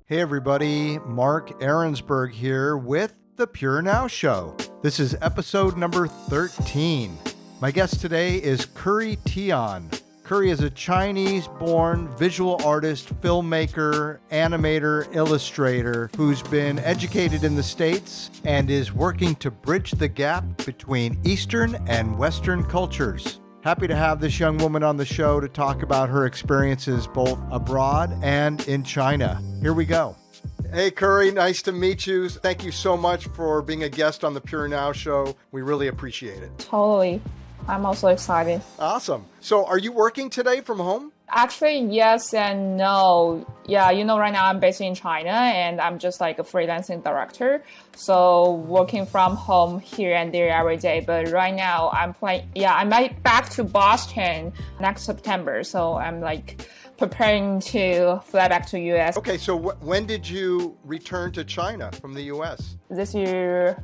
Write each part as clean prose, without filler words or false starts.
Hey everybody, Mark Arinsberg here with the Purenow Show. This is episode number 13. My guest today is Curry Tian. Curry is a Chinese-born visual artist, filmmaker, animator, illustrator who's been educated in the States and is working to bridge the gap between Eastern and Western cultures. Happy to have this young woman on the show to talk about her experiences both abroad and in China. Here we go. Hey, Curry, nice to meet you. Thank you so much for being a guest on the Purenow Show. We really appreciate it. Totally. I'm also excited. Awesome. So are you working today from home? Actually, yes and no. Yeah, right now I'm based in China and I'm just like a freelancing director. So working from home here and there every day. But right now I'm back to Boston next September. So I'm like preparing to fly back to US. Okay, so when did you return to China from the US? This year,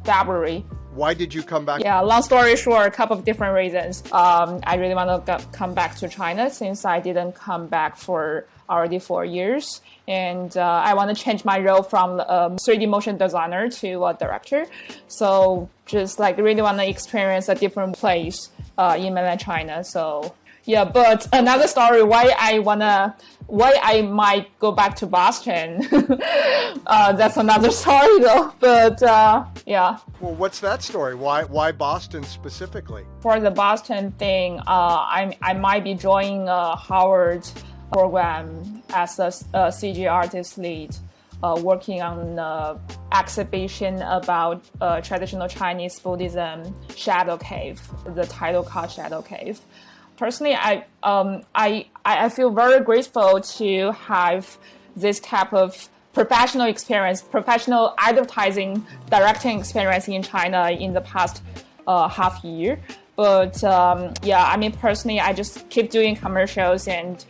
February. Why did you come back? Yeah, long story short, a couple of different reasons. I really want to come back to China since I didn't come back for already 4 years. And I want to change my role from 3D motion designer to a director. So just like really want to experience a different place in mainland China. So yeah, but another story why I might go back to Boston. That's another story though. But yeah. Well, what's that story? Why Boston specifically? For the Boston thing, I might be joining a Howard program as a CG artist lead, working on an exhibition about traditional Chinese Buddhism shadow cave. The title called Shadow Cave. Personally, I feel very grateful to have this type of professional experience, professional advertising, directing experience in China in the past half year. But personally, I just keep doing commercials and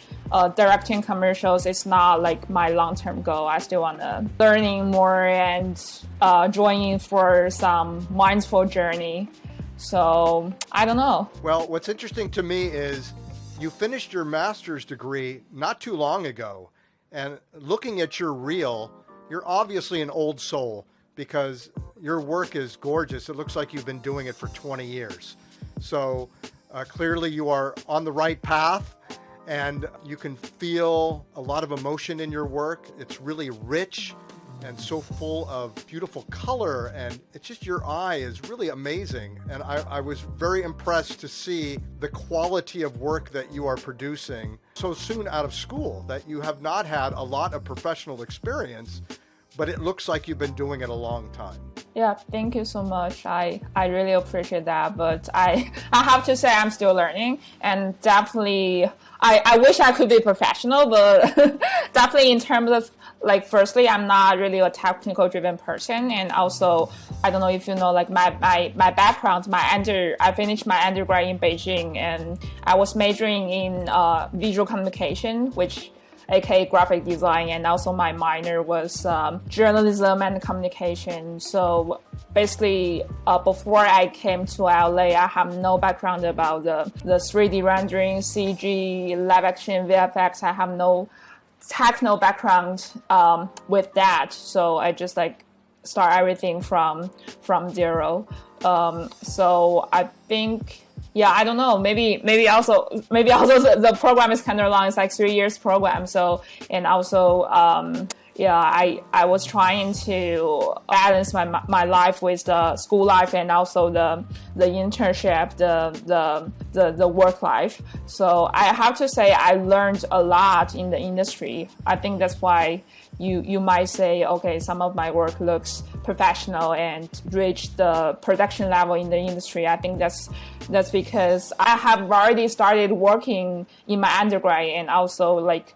directing commercials is not like my long-term goal. I still want to learning more and joining for some mindful journey. So, I don't know. Well, what's interesting to me is you finished your master's degree not too long ago. And looking at your reel, you're obviously an old soul because your work is gorgeous. It looks like you've been doing it for 20 years. So clearly you are on the right path and you can feel a lot of emotion in your work. It's really rich and so full of beautiful color, and it's just your eye is really amazing. And I was very impressed to see the quality of work that you are producing so soon out of school, that you have not had a lot of professional experience, but it looks like you've been doing it a long time. Yeah, thank you so much. I really appreciate that, but I have to say I'm still learning, and definitely I wish I could be professional, but definitely in terms of like, firstly, I'm not really a technical driven person. And also, I don't know if you know, like my background, I finished my undergrad in Beijing and I was majoring in visual communication, which aka graphic design. And also my minor was journalism and communication. So basically, before I came to LA, I have no background about the 3D rendering, CG, live action, VFX. I have no technical background with that, so I just like start everything from zero. So I think, I don't know, maybe also the program is kind of long. It's like 3 years program. So, and also I was trying to balance my life with the school life and also the internship, the work life. So I have to say I learned a lot in the industry. I think that's why you might say, okay, some of my work looks professional and reach the production level in the industry. I think that's because I have already started working in my undergrad and also like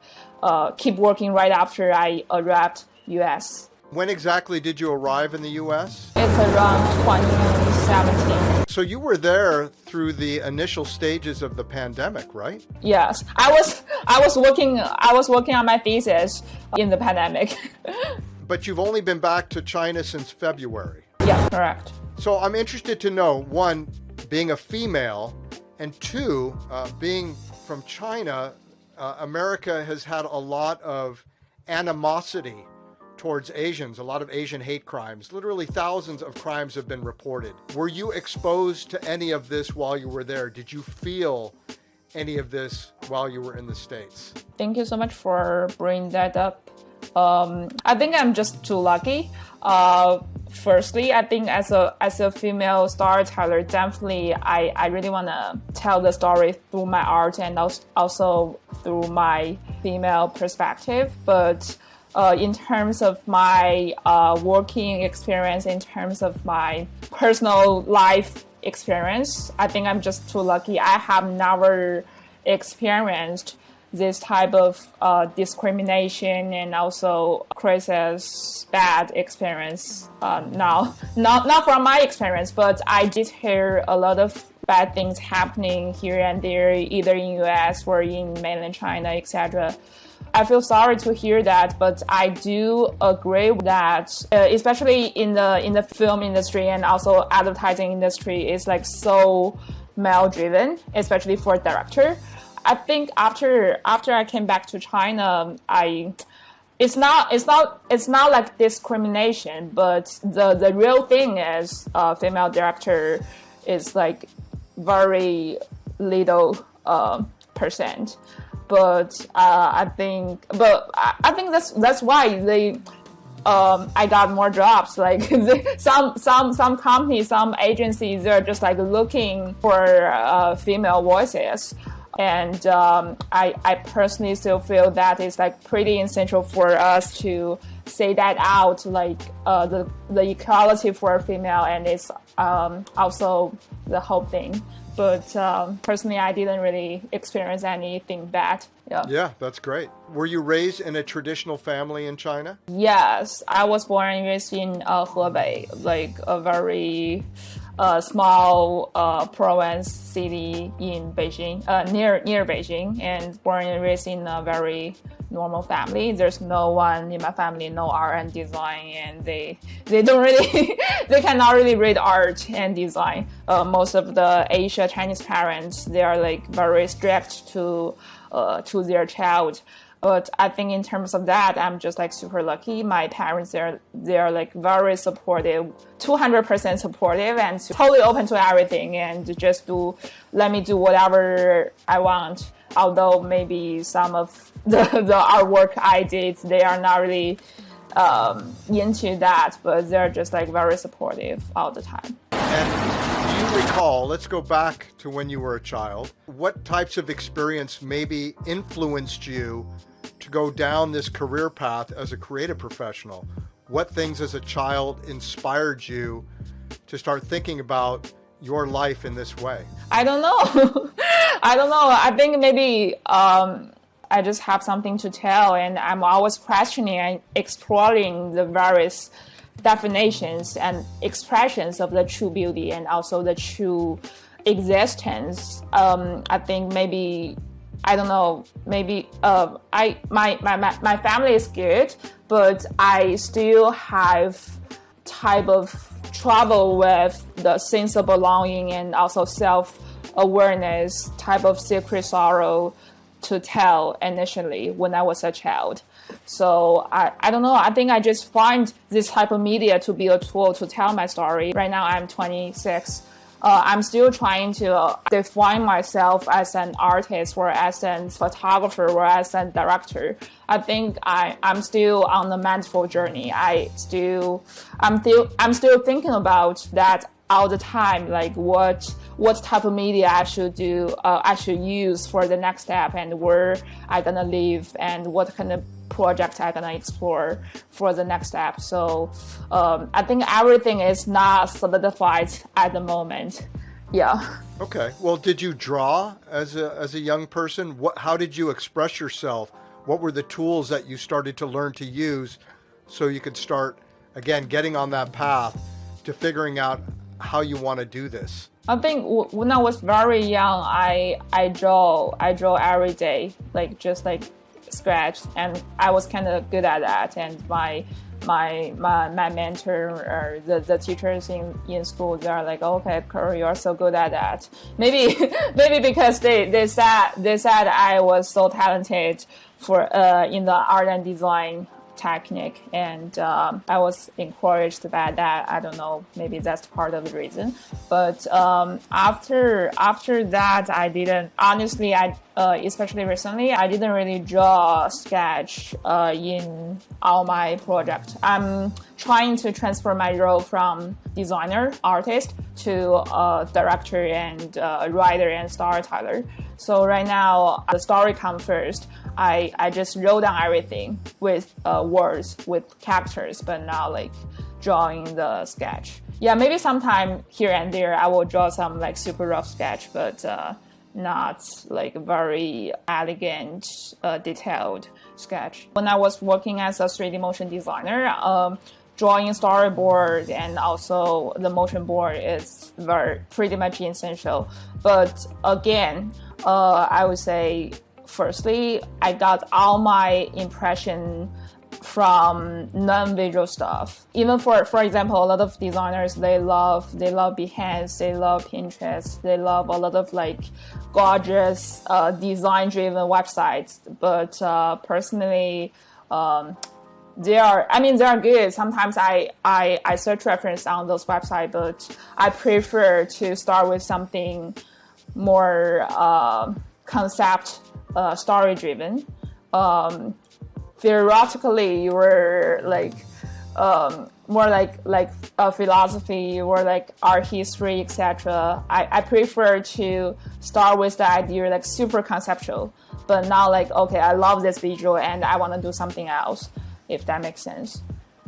keep working right after I arrived US. When exactly did you arrive in the US? It's around 2017. So you were there through the initial stages of the pandemic, right? Yes, I was working on my thesis in the pandemic. But you've only been back to China since February. Yeah, correct. So I'm interested to know, one, being a female, and two, being from China, America has had a lot of animosity towards Asians, a lot of Asian hate crimes. Literally thousands of crimes have been reported. Were you exposed to any of this while you were there? Did you feel any of this while you were in the States? Thank you so much for bringing that up. I think I'm just too lucky. Firstly, I think as a female storyteller, definitely I really want to tell the story through my art and also through my female perspective. But in terms of my working experience, in terms of my personal life experience, I think I'm just too lucky. I have never experienced this type of discrimination and also crisis, bad experience. Now, not from my experience, but I did hear a lot of bad things happening here and there, either in US or in mainland China, etc. I feel sorry to hear that, but I do agree that, especially in the film industry and also advertising industry, is like so male-driven, especially for a director. I think after I came back to China, it's not like discrimination, but the real thing is female director is like very little percent. But I think that's why they I got more jobs. Like some companies, some agencies, they're just like looking for female voices. And I personally still feel that it's like pretty essential for us to say that out, like the equality for female, and it's also the whole thing. But personally, I didn't really experience anything bad. Yeah, that's great. Were you raised in a traditional family in China? Yes, I was born and raised in Hebei, like a very small province city in Beijing, near Beijing, and born and raised in a very normal family. There's no one in my family know art and design, and they don't really they cannot really read art and design. Most of the Asia Chinese parents, they are like very strict to their child. But I think in terms of that, I'm just like super lucky. My parents, they're like very supportive, 200% supportive, and totally open to everything, and just let me do whatever I want. Although maybe some of the artwork I did, they are not really into that, but they're just like very supportive all the time. And do you recall, let's go back to when you were a child, what types of experience maybe influenced you to go down this career path as a creative professional? What things as a child inspired you to start thinking about your life in this way? I don't know. I think maybe I just have something to tell, and I'm always questioning and exploring the various definitions and expressions of the true beauty and also the true existence. I think maybe, I don't know, maybe my family is good, but I still have type of trouble with the sense of belonging and also self-awareness, type of secret sorrow to tell initially when I was a child. So I don't know, I think I just find this type of media to be a tool to tell my story. Right now I'm 26. I'm still trying to define myself as an artist or as a photographer or as a director. I think I'm still on the mental journey. I'm still thinking about that all the time, like what type of media I should use for the next step, and where I gonna live, and what kind of project I gonna explore for the next step. So I think everything is not solidified at the moment. Yeah. Okay. Well, did you draw as a young person? How did you express yourself? What were the tools that you started to learn to use so you could start, again, getting on that path to figuring out how you want to do this? I think when I was very young, I draw every day, like just like scratch, and I was kind of good at that. And my mentor or the teachers in school, they're like, okay, Curry, you're so good at that. Maybe because they said I was so talented for in the art and design technique, and I was encouraged by that. I don't know, maybe that's part of the reason. But after that, I didn't honestly. Especially recently, I didn't really draw sketch in all my projects. I'm trying to transfer my role from designer, artist to director and writer and storyteller. So right now, the story comes first. I just wrote down everything with words, with characters, but not like drawing the sketch. Yeah, maybe sometime here and there I will draw some like super rough sketch, but not like very elegant, detailed sketch. When I was working as a 3D motion designer, drawing storyboard and also the motion board is pretty much essential. But again, I would say, firstly, I got all my impression from non-visual stuff. Even for example, a lot of designers, they love Behance, they love Pinterest, they love a lot of like gorgeous design-driven websites. But personally, they are good. Sometimes I search reference on those websites, but I prefer to start with something more concept story-driven. Theoretically, you were like more like philosophy or like art history, etc. I prefer to start with the idea like super conceptual, but not like, okay, I love this visual and I want to do something else, if that makes sense.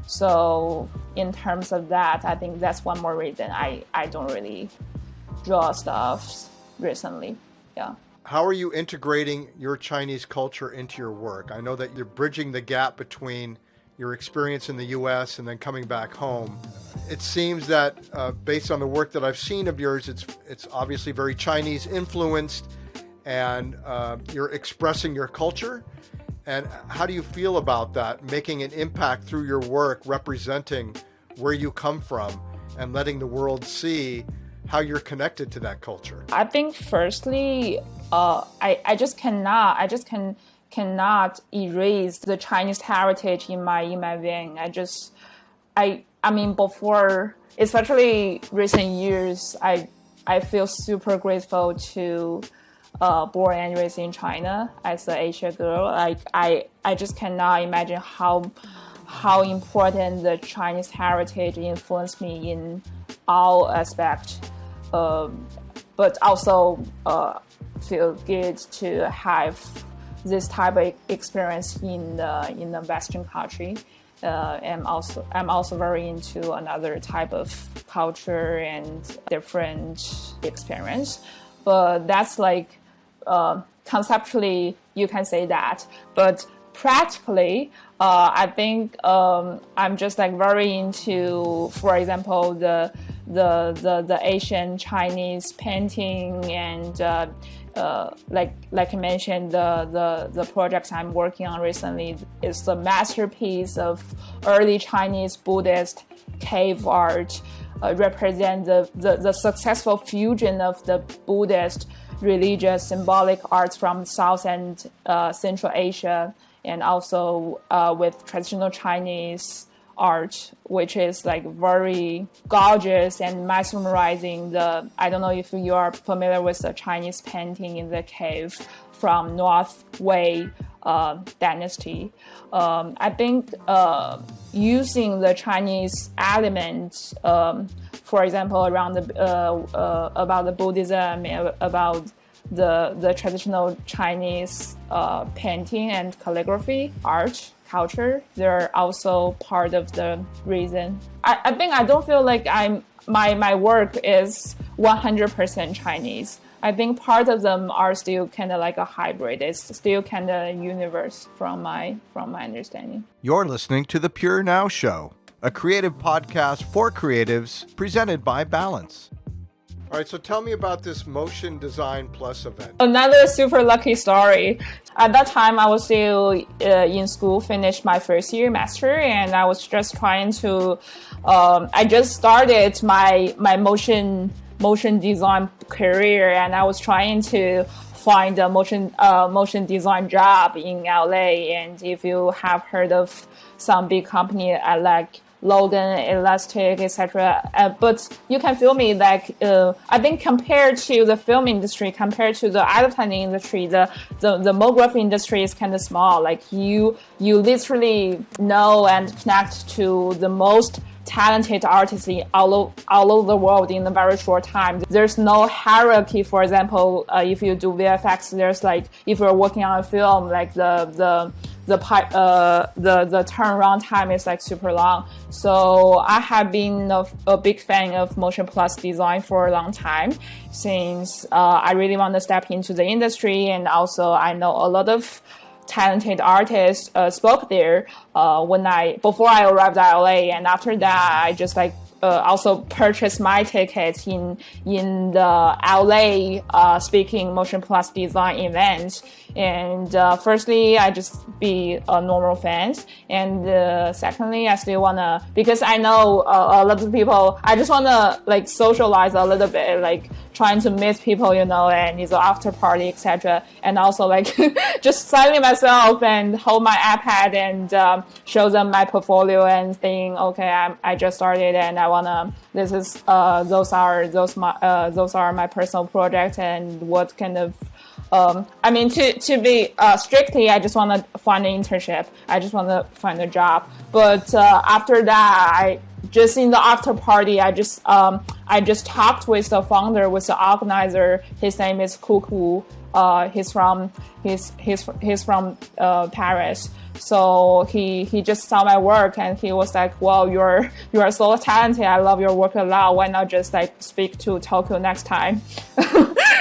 So in terms of that, I think that's one more reason I don't really draw stuff recently. Yeah. How are you integrating your Chinese culture into your work? I know that you're bridging the gap between your experience in the U.S. and then coming back home. It seems that based on the work that I've seen of yours, it's obviously very Chinese influenced, and you're expressing your culture. And how do you feel about that, making an impact through your work, representing where you come from and letting the world see how you're connected to that culture? I think firstly, I just cannot erase the Chinese heritage in my vein. I mean, before, especially recent years, I feel super grateful to born and raised in China as an Asian girl. Like I just cannot imagine how important the Chinese heritage influenced me in all aspects. But also feel good to have this type of experience in the Western country. I'm also very into another type of culture and different experience. But that's like conceptually you can say that, but practically, I think I'm just like very into, for example, the Asian Chinese painting and like I mentioned, the projects I'm working on recently is the masterpiece of early Chinese Buddhist cave art, represent the successful fusion of the Buddhist religious symbolic arts from South and Central Asia, and also with traditional Chinese art, which is like very gorgeous and mesmerizing. I don't know if you are familiar with the Chinese painting in the cave from North Wei dynasty. I think using the Chinese elements, for example, around about the Buddhism, about the traditional Chinese painting and calligraphy art culture, they're also part of the reason. I think I don't feel like my work is 100% Chinese. I think part of them are still kind of like a hybrid. It's still kind of universe from my understanding. You're listening to The Purenow Show, a creative podcast for creatives presented by Balance. All right, so tell me about this Motion Design Plus event. Another super lucky story. At that time, I was still in school, finished my first year master, and I was just trying to. I just started my motion design career, and I was trying to find a motion design job in LA. And if you have heard of some big company like Logan, Elastic, etc. But you can feel me like I think compared to the film industry, compared to the advertising industry, the monography industry is kind of small. Like you literally know and connect to the most talented artists all over the world in a very short time. There's no hierarchy. For example, if you do VFX, there's like if you're working on a film, like the turnaround time is like super long. So I have been a big fan of motion plus design for a long time, since I really want to step into the industry, and also I know a lot of talented artists spoke there before I arrived at LA, and after that I just like also purchased my tickets in the LA speaking motion plus design event. And firstly, I just be a normal fan, and secondly, I still wanna, because I know a lot of people, I just wanna like socialize a little bit, like trying to meet people, and it's an after party, etc. And also like just silent myself and hold my iPad and show them my portfolio and saying, okay, I just started and I wanna. This is those are my personal projects, and what kind of. To be strictly, I just want to find an internship. I just want to find a job. But after that, just in the after party, I just talked with the founder, with the organizer. His name is Kuku. He's from Paris. So he just saw my work and he was like, "Wow, you are so talented. I love your work a lot. Why not just like speak to Tokyo next time?"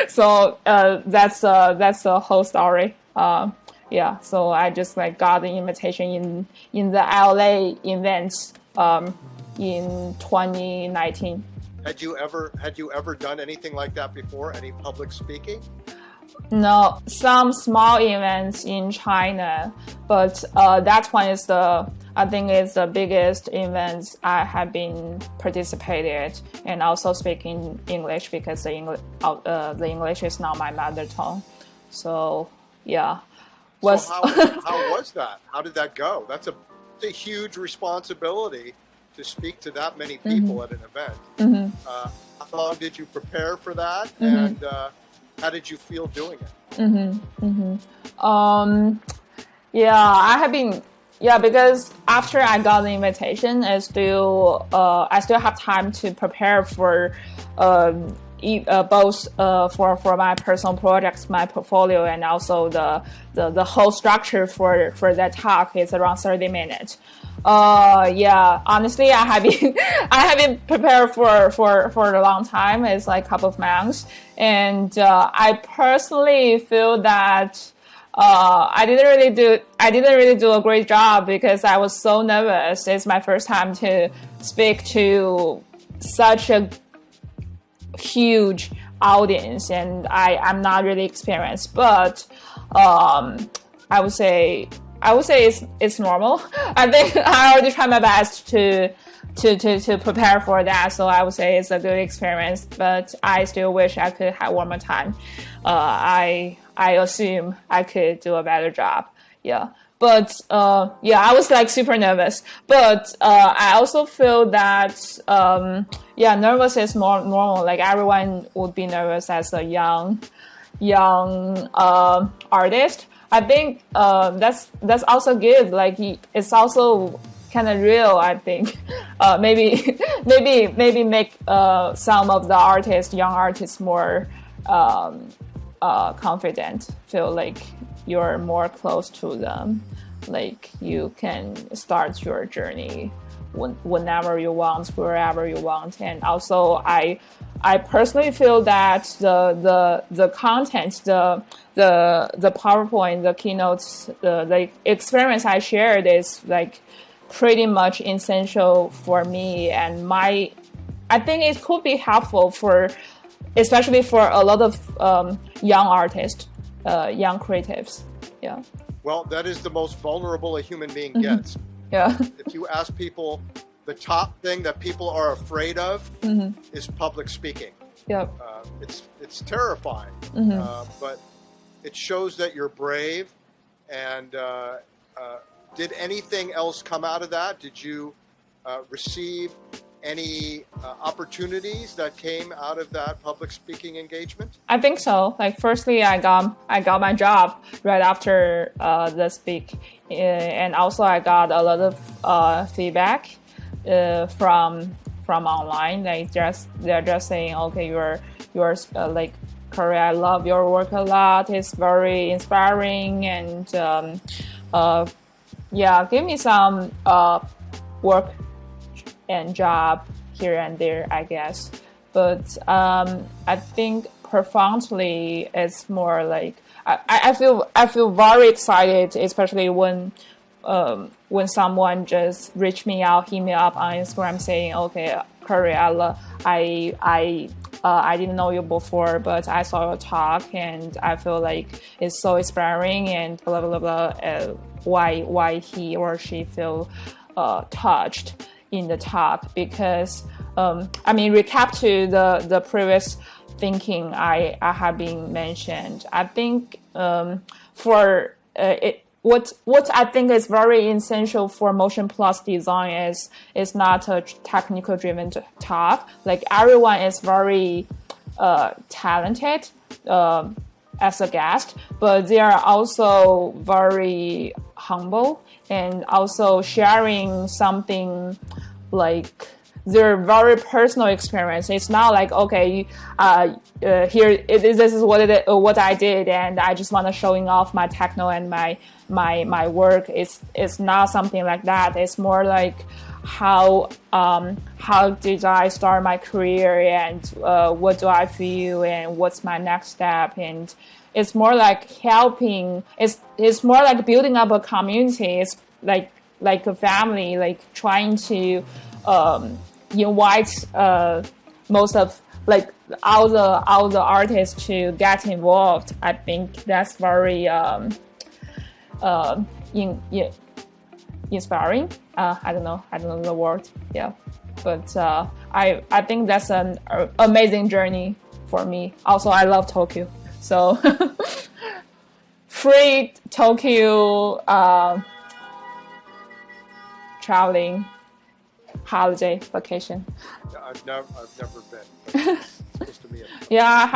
So that's the whole story. So I just like got the invitation in the LA event in 2019. Had you ever done anything like that before? Any public speaking? No, some small events in China, but that one is I think it's the biggest event I have been participated, and also speaking English because the English is not my mother tongue. So yeah. So how was that? How did that go? That's a huge responsibility to speak to that many people at an event. Mm-hmm. How long did you prepare for that? Mm-hmm. And how did you feel doing it? I have been. Yeah, because after I got the invitation, I still have time to prepare for both for my personal projects, my portfolio, and also the whole structure for that talk is around 30 minutes. Honestly, I have been prepared for a long time. It's like a couple of months, and I personally feel that I didn't really do a great job because I was so nervous. It's my first time to speak to such a huge audience, and I'm not really experienced, but I would say it's normal. I think I already tried my best to prepare for that, so I would say it's a good experience, but I still wish I could have one more time. I assume I could do a better job. Yeah. But I was like super nervous. But I also feel that nervous is more normal. Like everyone would be nervous as a young artist. I think that's also good. Like it's also kind of real. I think maybe make some of the young artists more confident. Feel like you're more close to them, like you can start your journey whenever you want, wherever you want. And also I personally feel that the content, the PowerPoint, the keynotes, the experience I shared is like pretty much essential for me, and I think it could be helpful especially for a lot of young artists, young creatives. Yeah. Well, that is the most vulnerable a human being gets. Yeah. If you ask people, the top thing that people are afraid of is public speaking. Yep. It's terrifying, but it shows that you're brave. And did anything else come out of that? Did you receive any opportunities that came out of that public speaking engagement? I think so. Like, firstly, I got my job right after the speak, and also I got a lot of feedback from online. They're just saying, okay, you're like, Curry, I love your work a lot. It's very inspiring, and give me some work and job here and there, I guess. But I think profoundly, it's more like I feel very excited, especially when someone just reach me out, hit me up on Instagram saying, okay, Curry, I didn't know you before, but I saw your talk and I feel like it's so inspiring and blah blah blah. Why he or she feel touched in the talk? Because recap to the previous thinking I have been mentioned. I think what I think is very essential for motion plus design is not a technical driven talk. Like, everyone is very talented as a guest, but they are also very humble and also sharing something like their very personal experience. It's not like, okay, this is what I did, and I just want to showing off my techno and my work. It's not something like that. It's more like how did I start my career, and what do I feel, and what's my next step. And it's more like helping. It's more like building up a community. It's like a family, like trying to invite most of, like, all the artists to get involved. I think that's very inspiring. I don't know the word. Yeah, but I think that's an amazing journey for me. Also, I love Tokyo, so free Tokyo traveling holiday vacation. I've never been. It's supposed to be I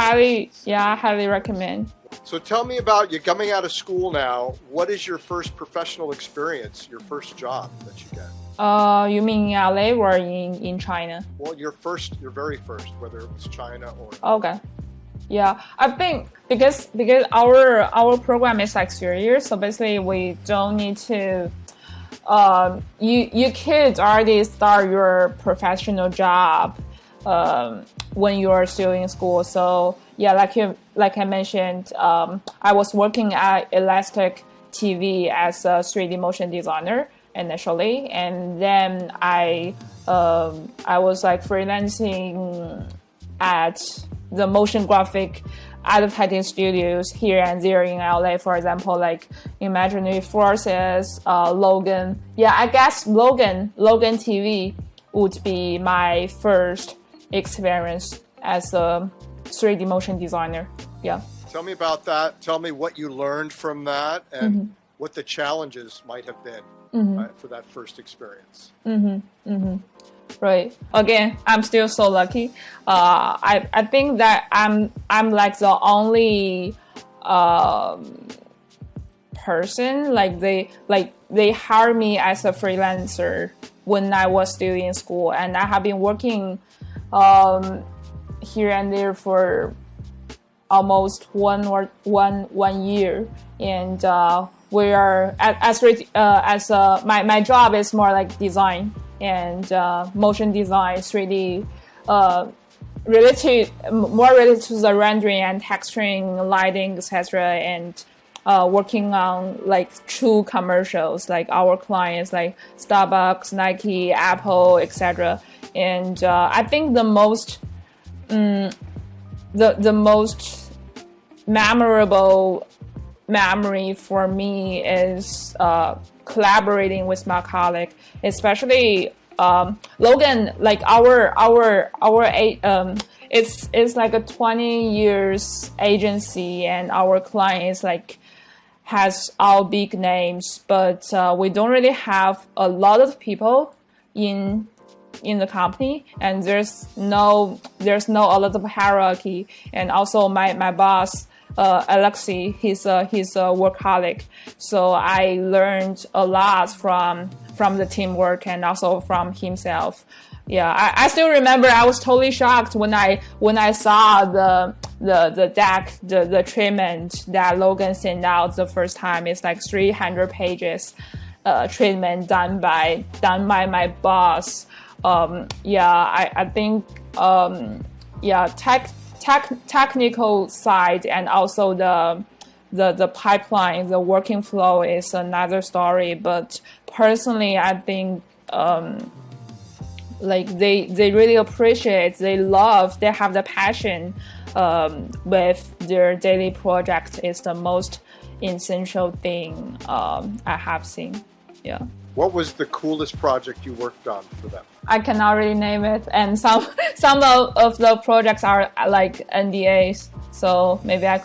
highly recommend. So tell me about you coming out of school now. What is your first professional experience, your first job that you get? You mean in LA or in China? Well, your very first, whether it was China or... Okay. Yeah, I think because our program is like 3 years, so basically we don't need to... you could already start your professional job when you are still in school. So yeah, like I mentioned, I was working at Elastic TV as a 3D motion designer initially, and then I was like freelancing at the motion graphic advertising studios here and there in LA. For example, like Imaginary Forces, Logan. Yeah, I guess Logan TV would be my first experience as a 3D motion designer. Yeah. Tell me about that. Tell me what you learned from that and what the challenges might have been for that first experience. Right. Again, I'm still so lucky. I think that I'm like the only person, like they hired me as a freelancer when I was still in school, and I have been working here and there for almost one year, and we are my job is more like design and motion design, 3D, more related to the rendering and texturing, lighting, etc., and working on like true commercials, like our clients like Starbucks, Nike, Apple, etc. And I think the most memorable memory for me is collaborating with my colleague, especially Logan. Like our it's like a 20 years agency, and our client is like has all big names, but we don't really have a lot of people in the company, and there's no a lot of hierarchy. And also my boss, Alexei, he's a workaholic, so I learned a lot from the teamwork and also from himself. Yeah, I still remember I was totally shocked when I saw the deck, the treatment that Logan sent out the first time. It's like 300 pages treatment done by my boss. I think technical side and also the pipeline, the working flow is another story. But personally, I think like they really appreciate, they love, they have the passion with their daily project is the most essential thing I have seen. Yeah. What was the coolest project you worked on for them? I cannot really name it, and some of the projects are like NDAs, so maybe I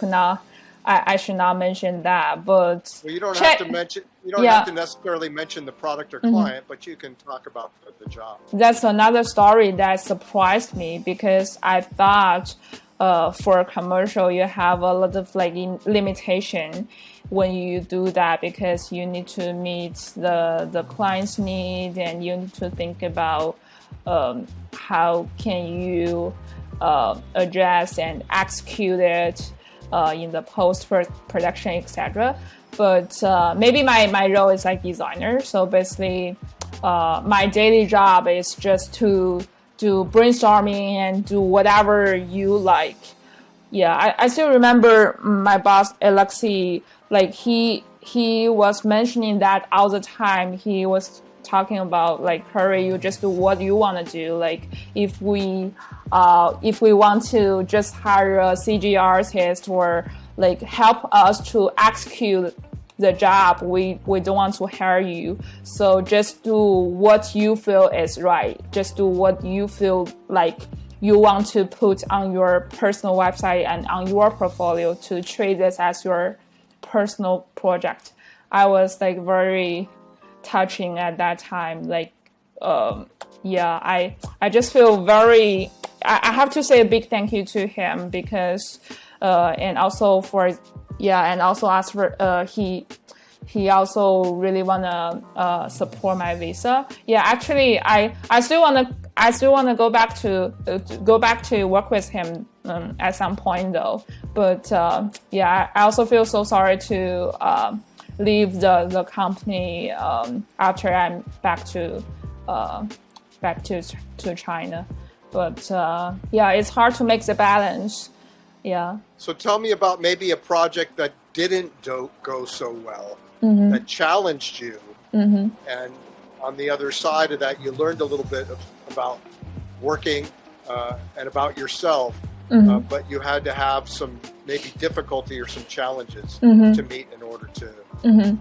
should not mention that. But well, you don't have to mention. You don't have to necessarily mention the product or client, but you can talk about the job. That's another story that surprised me, because I thought for a commercial you have a lot of like limitation when you do that, because you need to meet the client's need, and you need to think about how can you address and execute it in the post-production, etc. But maybe my role is like designer. So basically, my daily job is just to do brainstorming and do whatever you like. Yeah, I still remember my boss, Alexei, like he was mentioning that all the time. He was talking about like, Curry, you just do what you want to do. Like if we want to just hire a CG artist or like help us to execute the job, we don't want to hire you. So just do what you feel is right. Just do what you feel like you want to put on your personal website and on your portfolio to treat this as your personal project. I was like very touching at that time. Like, I just feel very, I have to say a big thank you to him, because, and also for, and also ask for, he also really wanna support my visa. Yeah, actually, I still wanna go back to work with him at some point though. But I also feel so sorry to leave the company after I'm back to China. But it's hard to make the balance. Yeah. So tell me about maybe a project that didn't go so well, that challenged you, and on the other side of that, you learned a little bit about working and about yourself, but you had to have some maybe difficulty or some challenges to meet in order to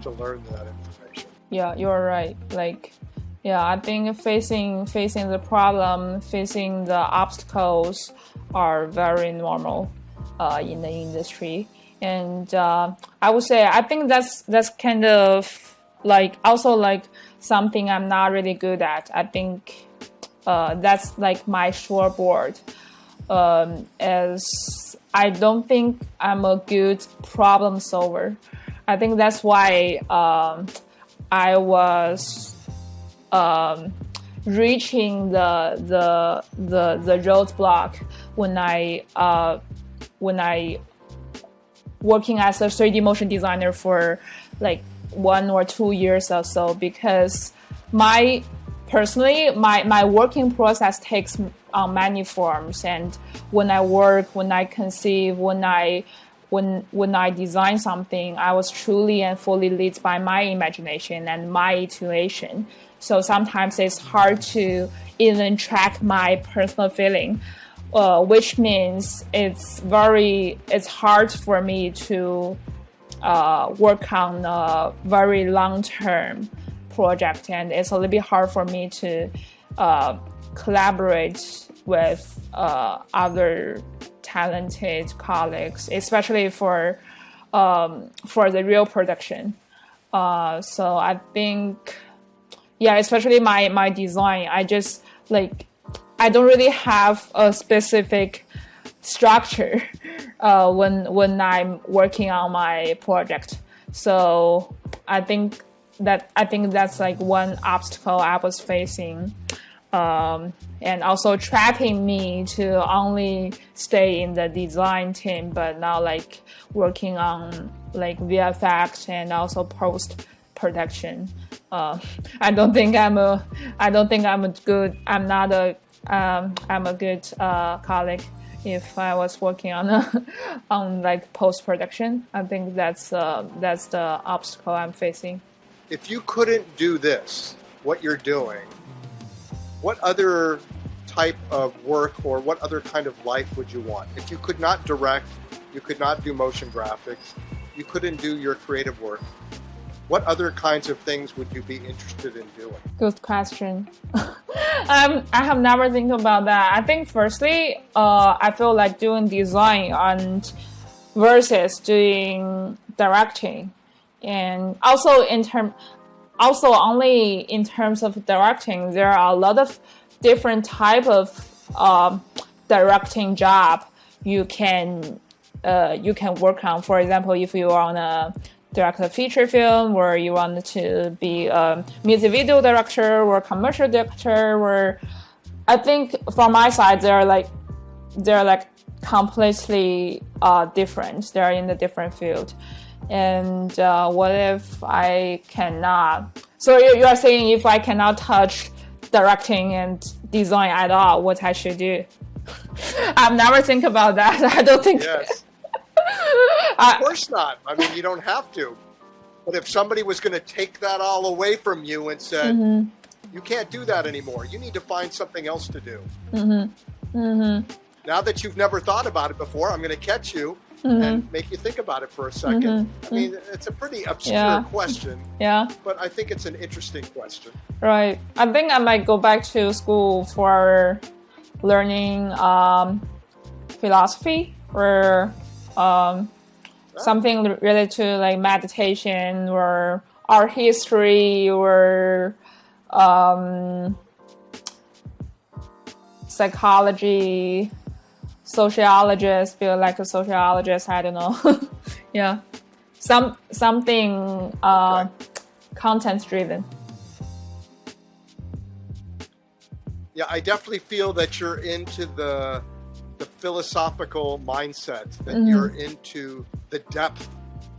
learn that information. Yeah, you're right. Like, I think facing the problem, facing the obstacles are very normal in the industry. And I would say, I think that's kind of like also like something I'm not really good at. I think that's like my shortboard, as I don't think I'm a good problem solver. I think that's why I was reaching the roadblock when I working as a 3D motion designer for like 1 or 2 years or so, because my working process takes on many forms. And when I work, when I conceive, when I design something, I was truly and fully led by my imagination and my intuition. So sometimes it's hard to even track my personal feeling, which means it's hard for me to work on a very long-term project, and it's a little bit hard for me to collaborate with other talented colleagues, especially for the real production. So I think, especially my design, I just I don't really have a specific structure when I'm working on my project. So I think that's like one obstacle I was facing, and also trapping me to only stay in the design team, but now like working on like VFX and also post production. I'm a good colleague if I was working on like post production. I think that's the obstacle I'm facing. If you couldn't do this, what you're doing, what other type of work or what other kind of life would you want? If you could not direct, you could not do motion graphics, you couldn't do your creative work, what other kinds of things would you be interested in doing? Good question. I have never think about that. I think firstly, I feel like doing design and versus doing directing, and also only in terms of directing, there are a lot of different type of directing job you can work on. For example, if you want to direct a feature film, or you want to be a music video director or commercial director, or I think from my side they're like completely different. They're in a different field. And what if I cannot? So you are saying if I cannot touch directing and design at all, what I should do? I've never think about that. I don't think. Yes. Of course not. I mean, you don't have to. But if somebody was going to take that all away from you and said, you can't do that anymore, you need to find something else to do. Now that you've never thought about it before, I'm going to catch you and make you think about it for a second. I mean, it's a pretty obscure question, but I think it's an interesting question. Right. I think I might go back to school for learning philosophy or something related to like meditation or art history or psychology, sociologist, feel like a sociologist, I don't know. Something content driven. Yeah, I definitely feel that you're into the philosophical mindset, that you're into the depth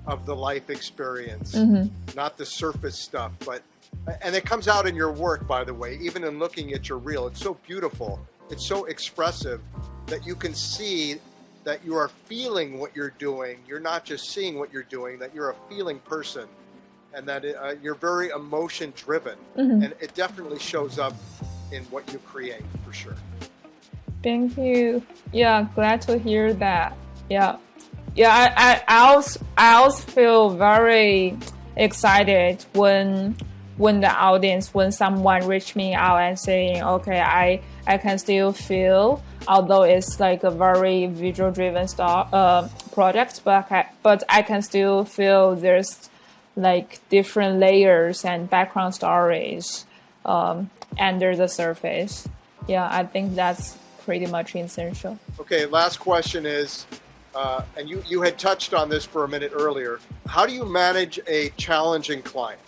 of the life experience, not the surface stuff. And it comes out in your work, by the way, even in looking at your reel. It's so beautiful. It's so expressive that you can see that you are feeling what you're doing. You're not just seeing what you're doing, that you're a feeling person, and that you're very emotion driven. And it definitely shows up in what you create, for sure. Thank you. Yeah, glad to hear that. I also feel very excited when the audience, when someone reach me out and saying, okay, I can still feel, although it's like a very visual driven project, but I can still feel there's like different layers and background stories under the surface. Yeah, I think that's pretty much essential. Okay, last question is, and you had touched on this for a minute earlier, how do you manage a challenging client?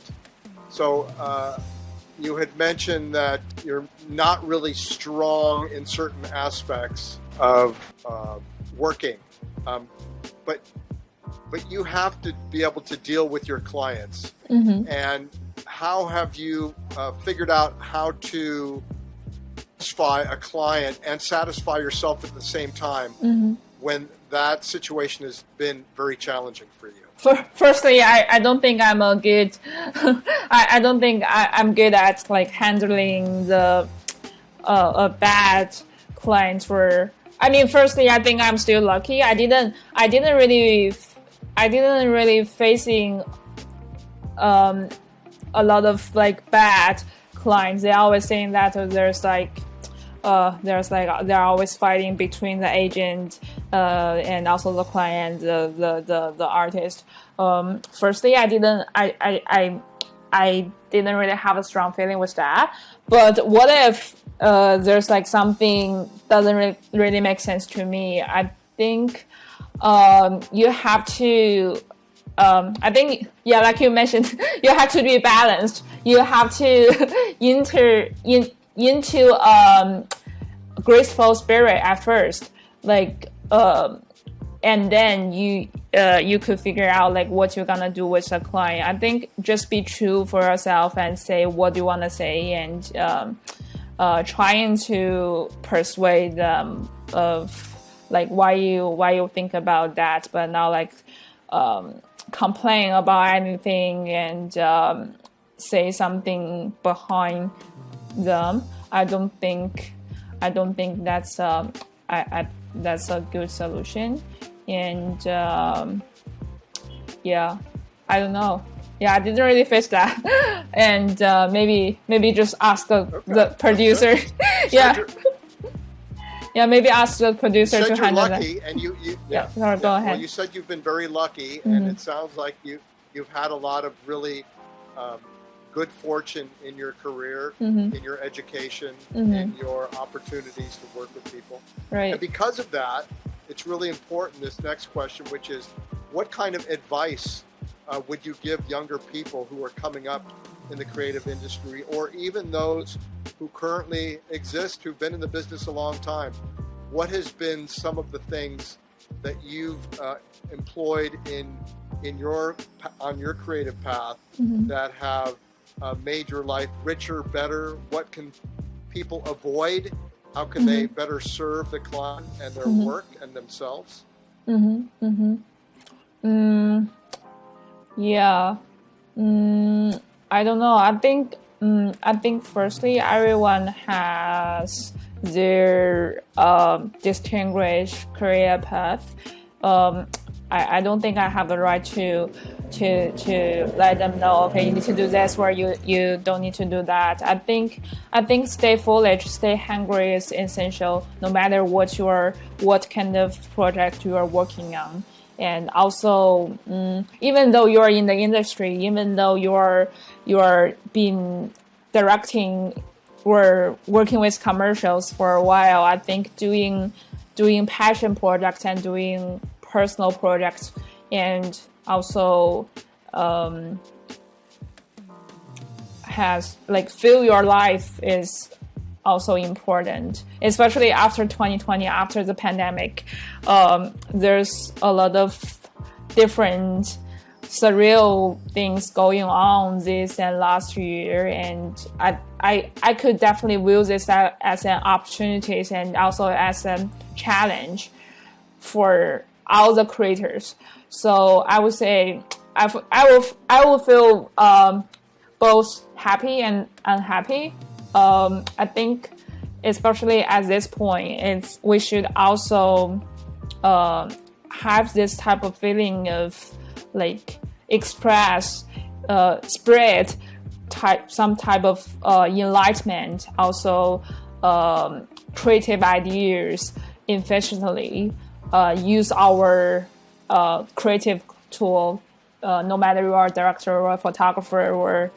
So you had mentioned that you're not really strong in certain aspects of working, but you have to be able to deal with your clients. And how have you figured out how to satisfy a client and satisfy yourself at the same time when that situation has been very challenging for you? Firstly, I don't think I'm a good. I don't think I'm good at like handling the a bad client. Firstly, I think I'm still lucky. I didn't really facing a lot of like bad clients. They're always saying that they're always fighting between the agent and also the client, the artist. Firstly, I didn't really have a strong feeling with that. But what if there's like something doesn't really make sense to me? I think you have to. I think, yeah, like you mentioned, you have to be balanced. You have to into graceful spirit at first, like, and then you could figure out like what you're gonna do with the client. I think just be true for yourself and say what you want to say, and trying to persuade them of like why you think about that, but not like complain about anything and say something behind them. I don't think that's that's a good solution. And yeah, I don't know. Yeah, I didn't really face that. And maybe just ask the producer. Yeah. Yeah, maybe ask the producer to handle that. You said you're lucky, and go ahead. Well, you said you've been very lucky, and it sounds like you've had a lot of really good fortune in your career, in your education, in your opportunities to work with people. Right. And because of that, it's really important, this next question, which is, what kind of advice would you give younger people who are coming up in the creative industry, or even those who currently exist, who've been in the business a long time? What has been some of the things that you've employed on your creative path that have made your life richer, better? What can people avoid? How can they better serve the client and their work and themselves? Yeah. I don't know. I think firstly, everyone has their distinguished career path. I don't think I have the right to let them know, okay, you need to do this, or you don't need to do that. I think stay foolish, stay hungry is essential, no matter what kind of project you are working on. And also, even though you're in the industry, even though you're been directing or working with commercials for a while, I think doing passion projects and doing personal projects, and also has like fill your life is also important, especially after 2020, after the pandemic. There's a lot of different surreal things going on this and last year, and I could definitely view this as an opportunity and also as a challenge for all the creators. So I would say I will feel both happy and unhappy. I think especially at this point, we should also have this type of feeling of like express, spread some type of enlightenment, also creative ideas efficiently, use our creative tool, no matter you are a director or a photographer or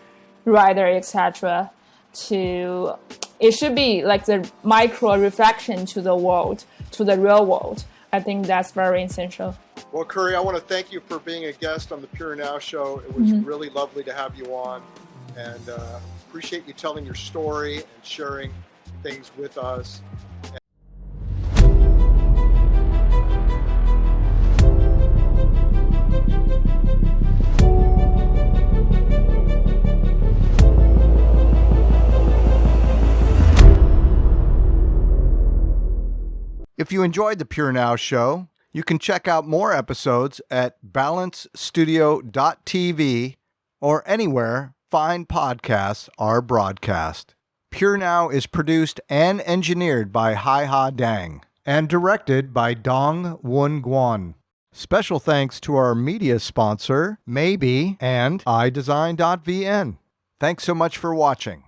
writer, etc. It should be like the micro reflection to the world, to the real world. I think that's very essential. Well, Curry, I want to thank you for being a guest on the Purenow show. It was really lovely to have you on, and appreciate you telling your story and sharing things with us. If you enjoyed the Purenow show, you can check out more episodes at balancestudio.tv or anywhere fine podcasts are broadcast. Purenow is produced and engineered by HaiHa Dang and directed by Dong Wun Guan. Special thanks to our media sponsor, Maybe, and iDesign.vn. Thanks so much for watching.